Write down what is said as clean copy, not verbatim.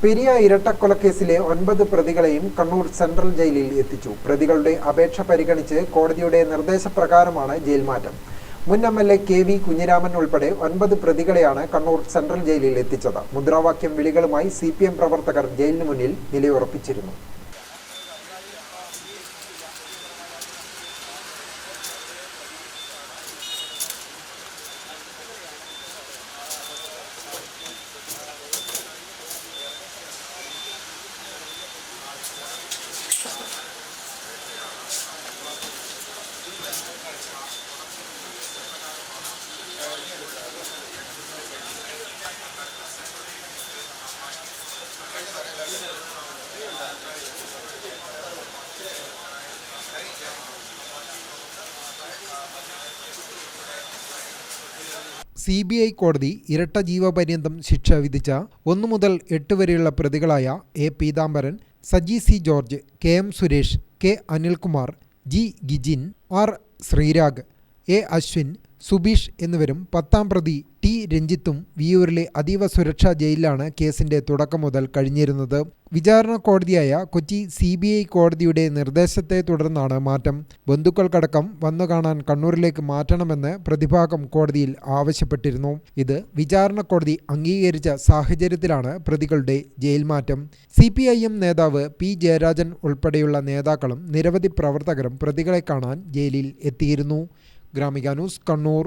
പെരിയ ഇരട്ടക്കൊലക്കേസിലെ 9 പ്രതികളെയും കണ്ണൂർ സെൻട്രൽ ജയിലിൽ എത്തിച്ചു. പ്രതികളുടെ അപേക്ഷ പരിഗണിച്ച് കോടതിയുടെ നിർദ്ദേശപ്രകാരമാണ് ജയിൽ മാറ്റം. മുൻ എംഎൽഎ കെ.വി. കുഞ്ഞിരാമൻ ഉൾപ്പെടെ 9 പ്രതികളെയാണ് കണ്ണൂർ സെൻട്രൽ ജയിലിൽ എത്തിച്ചത്. മുദ്രാവാക്യം വിളികളുമായി CPM പ്രവർത്തകർ ജയിലിന് മുന്നിൽ നിലയുറപ്പിച്ചിരുന്നു. CBI കോടതി ഇരട്ട ജീവപര്യന്തം ശിക്ഷ വിധിച്ച 1 മുതൽ 8 വരെയുള്ള പ്രതികളായ A. Peethambaran, Saji C. George, KM Suresh, K. Anilkumar, G. Gijin, R. Sreerag, A. Ashwin, Subeesh എന്നിവരും 10ാം പ്രതി T. രഞ്ജിത്തും വിയ്യൂരിലെ അതീവ സുരക്ഷാ ജയിലിലാണ് കേസിന്റെ തുടക്കം മുതൽ കഴിഞ്ഞിരുന്നത്. വിചാരണ കോടതിയായ കൊച്ചി CBI കോടതിയുടെ നിർദ്ദേശത്തെ തുടർന്നാണ് മാറ്റം. ബന്ധുക്കൾക്കടക്കം വന്നു കാണാൻ കണ്ണൂരിലേക്ക് മാറ്റണമെന്ന് പ്രതിഭാഗം കോടതിയിൽ ആവശ്യപ്പെട്ടിരുന്നു. ഇത് വിചാരണ കോടതി അംഗീകരിച്ച സാഹചര്യത്തിലാണ് പ്രതികളുടെ ജയിൽ മാറ്റം. CPIM നേതാവ് P. ജയരാജൻ ഉൾപ്പെടെയുള്ള നേതാക്കളും നിരവധി പ്രവർത്തകരും പ്രതികളെ കാണാൻ ജയിലിൽ എത്തിയിരുന്നു. ഗ്രാമിക ന്യൂസ്, കണ്ണൂർ.